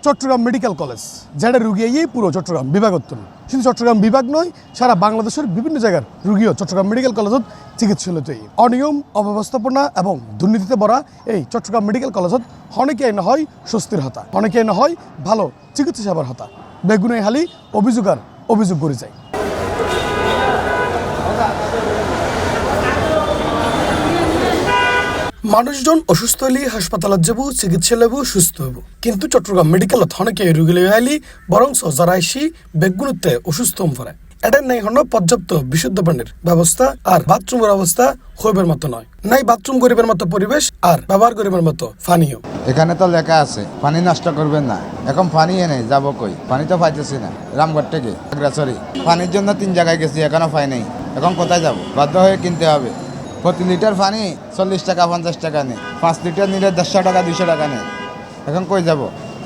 Chittagong medical college যেটা রুগী এই পুরো চট্টগ্রাম বিভাগত্তন শুধু চট্টগ্রাম বিভাগ নয় সারা বাংলাদেশের বিভিন্ন জায়গার রুগীও চট্টগ্রাম মেডিকেল কলেজত চিকিৎসালয়ত অনিয়ম অব্যবস্থাপনা এবং দুর্নীতিতে ভরা এই চট্টগ্রাম মেডিকেল কলেজত অনেকে না হয় স্বস্তির হতা অনেকে না হয় ভালো চিকিৎসা সেবার হতা বেগুনে হালি অভিযোগ করে যায়। মানুষজন অসুস্থ হলে হাসপাতালত যাব চিকিৎসা লেব সুস্থ হব কিন্তু চট্টগ্রাম মেডিকেলত অনেকে রুগী লই আইলি বরং যারা আইসি বেগুনতে অসুস্থ পড়ে এটার নাই হন পর্যাপ্ত বিশুদ্ধ পানির ব্যবস্থা আর বাথরুমের অবস্থা হইবার মতো নয় নাই বাথরুম গরিবের মতো পরিবেশ আর ব্যবহার গরিবের মতো পানিও। এখানে তো লেখা আছে পানি নষ্ট করবেন না, এখন পানি এনে যাবো কই, পানি তো পাইতেছি না রামগড় থেকে সরি পানির জন্য 3 জায়গায় গেছি এখনো পাই নেই, এখন কোথায় যাব? বাধ্য হয়ে কিনতে হবে। প্রতি লিটার পানি 40 টাকা 50 টাকা নেই, 5 লিটার নিলে 150 টাকা 200 টাকা নেই, এখন কই যাব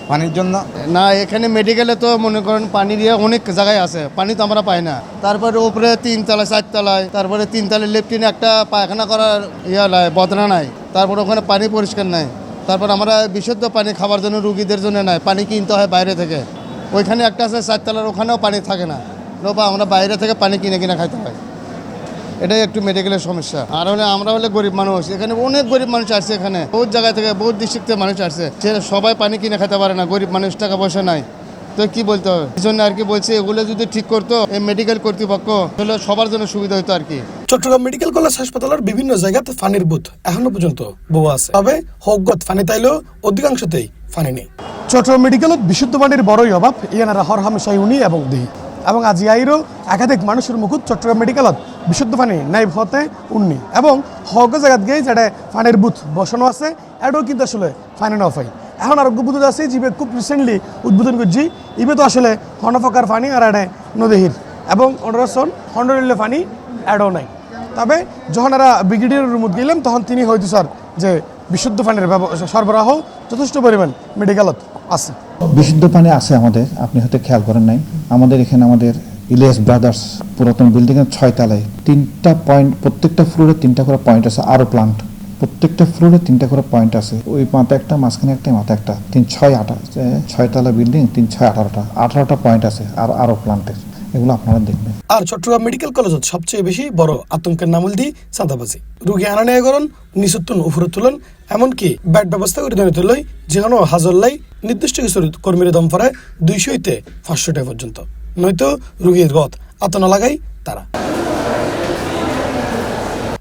পানির জন্য? না এখানে মেডিকেলে তো মনে করেন পানি দিয়ে অনেক জায়গায় আছে, পানি তো আমরা পাই না। তারপরে উপরে 3 তলায় 4 তলায়, তারপরে 3 তলায় লেফটিনে একটা পায়খানা করার নাই বদনা নাই, তারপরে ওখানে পানি পরিষ্কার নাই। তারপর আমরা বিশুদ্ধ পানি খাবার জন্য রুগীদের জন্য নাই, পানি কিনতে হয় বাইরে থেকে। ওইখানে একটা আছে 4 তলার, ওখানেও পানি থাকে না, আমরা বাইরে থেকে পানি কিনে খাইতে হয়। এটাই একটু মেডিকেলের সমস্যা। আর আমরা হলে গরিব মানুষ, এখানে অনেক গরিব মানুষ আসছে, এখানে বহুত জায়গা থেকে বহুত ডিস্ট্রিক্ট থেকে মানুষ আসছে, সবাই পানি কিনে খেতে পারে না, গরিব মানুষ টাকা পয়সা নাই, তো কি বলতে হবে? এই জন্য আর কি বলছি এগুলো যদি ঠিক করতো এই মেডিকেল কর্তৃপক্ষ তাহলে সবার জন্য সুবিধা হতো আর কি। চট্টগ্রাম মেডিকেল কলেজ হাসপাতালের বিভিন্ন জায়গাতে পানির বুথ এখনো পর্যন্ত বউ আছে, তবে হকগত পানি তাইলেও অধিকাংশতেই পানি নেই। চট্টগ্রাম মেডিকেলত বিশুদ্ধ পানির বড়ই অভাব ইয়ানারা হর হামেশাই উনি এবং দিহি এবং আজি আইরও একাধিক মানুষের মুখত চট্টগ্রাম মেডিকেলত বিশুদ্ধ পানি নাই হতে উন্নি এবং হক জায়গাত গিয়ে যেটা পানির বুথ বসানো আছে এটাও কিন্তু আসলে পানি না পাই। এখন আরোগ্য বুথ আছে যিবে খুব রিসেন্টলি উদ্বোধন করছি, ইবে তো আসলে হনফকার পানি আর এনে নদীহির এবং অনরসন হন্ডরিলে পানি এডও নাই। তবে যখন এরা ব্রিগেডিয়ারের রুমত গেলাম তখন তিনি হয়তো স্যার যে বিশুদ্ধ পানির সরবরাহ যথেষ্ট পরিমাণ মেডিকেলত আছে। বিশুদ্ধ পানি আছে আমাদের, আপনি হয়তো খেয়াল করেন নাই। আমাদের এখানে আমাদের ইলিয়াস ব্রাদার্স পুরাতন বিল্ডিংয়ের 6 তলায় 3টা পয়েন্ট, প্রত্যেকটা ফ্লোরে 3টা করে পয়েন্ট আছে। আরও প্লান্ট প্রত্যেকটা ফ্লোরে 3টা করে পয়েন্ট আছে, ওই মাথা একটা মাঝখানে একটা মাথা একটা 3 6 8 6 তলা বিল্ডিং 3 6 18টা পয়েন্ট আছে আর আরও প্লান্টের, এগুলো আপনারা দেখবেন। আর চট্টগ্রাম মেডিকেল কলেজত সবচেয়ে বেশি বড় আতঙ্কের নামল দি চাঁদাবাজি, রুগী আনা নেয় করণ নিচুত্তন উপরে তুলন, এমনকি ব্যাড ব্যবস্থা করে ধরে তুলই যেখানে হাজরলাই নির্দিষ্ট কিছু কর্মীর দম পড়ায় 200 হইতে 500 টাকা পর্যন্ত, নয়তো রুগীর গত আতনা লাগাই তারা।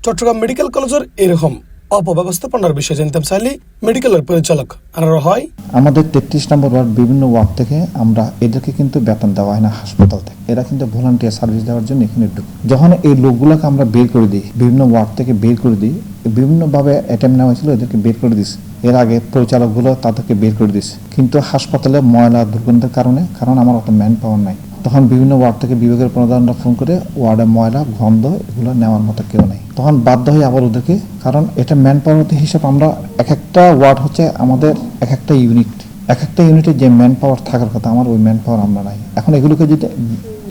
চট্টগ্রাম মেডিকেল কলেজের এরকম অপব্যবস্থাপনার বিষয়ে জানতাম চাইলে মেডিকেলের পরিচালক আনারও হয় আমাদের 33 নম্বর ওয়ার্ড বিভিন্ন ওয়ার্ড থেকে আমরা এদেরকে কিন্তু বেতন দেওয়া হয় না হাসপাতাল থেকে, এরা কিন্তু ভলান্টিয়ার সার্ভিস দেওয়ার জন্য এখানে ঢুকে। যখন এই লোকগুলোকে আমরা বের করে দিই, বিভিন্ন ওয়ার্ড থেকে বের করে দিই, বিভিন্নভাবে অ্যাটেম্প নেওয়া হয়েছিল, এদেরকে বের করে দিস। এর আগে পরিচালকগুলো তাদেরকে বের করে দিস, কিন্তু হাসপাতালে ময়লা দুর্গন্ধের কারণে, কারণ আমার অত ম্যান পাওয়ার নাই, তখন বিভিন্ন ওয়ার্ড থেকে বিভাগের প্রধানরা ফোন করে ওয়ার্ডে ময়লা গন্ধ এগুলো নেওয়ার মতো কেউ নেই, তখন বাধ্য হয়ে আবার ওদেরকে, কারণ এটা ম্যান পাওয়ার হিসাব আমরা এক একটা ওয়ার্ড হচ্ছে আমাদের এক একটা ইউনিট, এক একটা ইউনিটে যে ম্যান পাওয়ার থাকার কথা আমার ওই ম্যান পাওয়ার আমরা নাই। এখন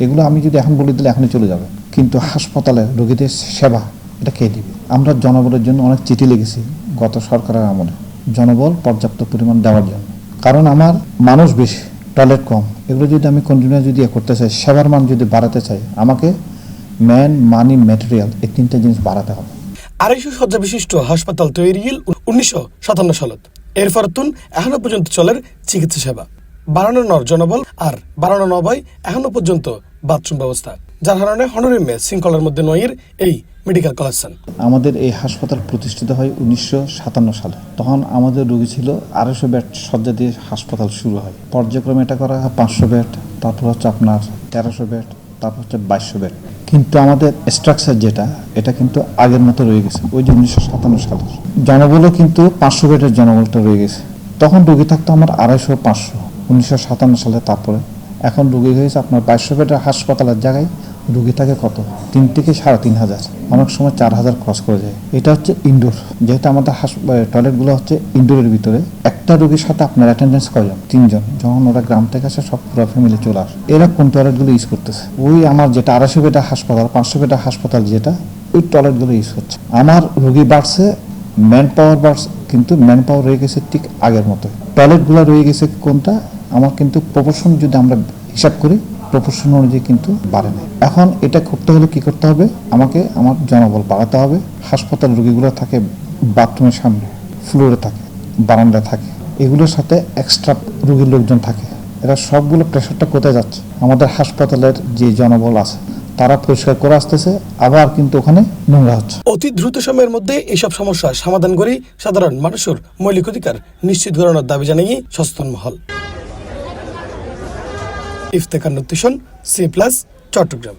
এগুলো আমি যদি এখন বলে দিলে এখনই চলে যাবে, কিন্তু হাসপাতালে রোগীদের সেবা এটা কে দিবে? আমরা জনবলের জন্য অনেক চিঠি লিখেছি গত সরকারের আমলে, জনবল পর্যাপ্ত পরিমাণ দেওয়ার জন্য, কারণ আমার মানুষ বেশি, টয়লেট কম, এগুলো যদি আমি কন্টিনিউ যদি করতে চাই, সেবার মান যদি বাড়াতে চাই, আমাকে ম্যান মানি ম্যাটেরিয়াল এই 3টা জিনিস বাড়াতে হবে। 250 শয্যা বিশিষ্ট হাসপাতাল তৈরি 1957 সালত, এরপর তুন এখনো পর্যন্ত চলের চিকিৎসা সেবা, বাড়ানো নর জনবল আর বাড়ানো নয় এখনো পর্যন্ত বাথরুম ব্যবস্থা, যার কারণে হনরিমে শৃঙ্খলার মধ্যে নয়ের এই মেডিকেল কলেজ। আমাদের এই হাসপাতাল প্রতিষ্ঠিত হয় 1957 সালে, তখন আমাদের রোগী ছিল 250 বেড শয্যা দিয়ে হাসপাতাল শুরু হয়, পর্যায়ক্রমে এটা করা হয় 500 বেড, তারপর হচ্ছে আপনার 1300 বেড, তারপর হচ্ছে 2200 বেড, কিন্তু আমাদের স্ট্রাকচার যেটা এটা কিন্তু আগের মতো রয়ে গেছে, ওই যে 1957 সালের জনবলও কিন্তু 500 বেডের জনবলটা রয়ে গেছে। তখন রোগী থাকতো আমার 250 500 1957 সালে, তারপরে এখন রোগী হয়েছে আপনার 2200 বেডের হাসপাতালের জায়গায় রুগী থাকে কত 3 থেকে 3500, অনেক সময় 4000 ক্রস করে যায়। এটা হচ্ছে ইনডোর, যেহেতু আমাদের টয়লেটগুলো হচ্ছে ইনডোরের ভিতরে, একটা রোগীর সাথে আপনার অ্যাটেন্ডেন্স কয়জন? 3 জন। যখন ওরা গ্রাম থেকে আসে সব পুরো ফ্যামিলি চলে আসে, এরা কোন টয়লেটগুলো ইউজ করতেছে? ওই আমার যেটা 250 বেডের হাসপাতাল 500 বেডের হাসপাতাল যেটা, ওই টয়লেটগুলো ইউজ হচ্ছে। আমার রোগী বাড়ছে, ম্যান পাওয়ার বাড়ছে, কিন্তু ম্যান পাওয়ার রয়ে গেছে ঠিক আগের মতো, টয়লেটগুলো রয়ে গেছে কোনটা আমার কিন্তু প্রপোর্শন যদি আমরা হিসাব করি প্রপোর্শন অনুযায়ী কিন্তু বাড়ে না। এখন এটা করতে হলে কি করতে হবে, আমাকে আমার জনবল বাড়াতে হবে। হাসপাতাল রোগীগুলো থাকে বাথরুমের সামনে, ফ্লোরে থাকে, বারান্দায় থাকে, এগুলোর সাথে এক্সট্রা রোগীর লোকজন থাকে। এরা সবগুলো প্রেশারটা কোথায় যাচ্ছে, আমাদের হাসপাতালের যে জনবল আছে তারা পরিষ্কার করে আসতেছে, আবার কিন্তু ওখানে নোংরা হচ্ছে। অতি দ্রুত সময়ের মধ্যে এসব সমস্যার সমাধান করে সাধারণ মানুষের মৌলিক অধিকার নিশ্চিত করানোর দাবি জানিয়ে সচেতন মহল। ইফতেখার নূর, C+, চট্টগ্রাম।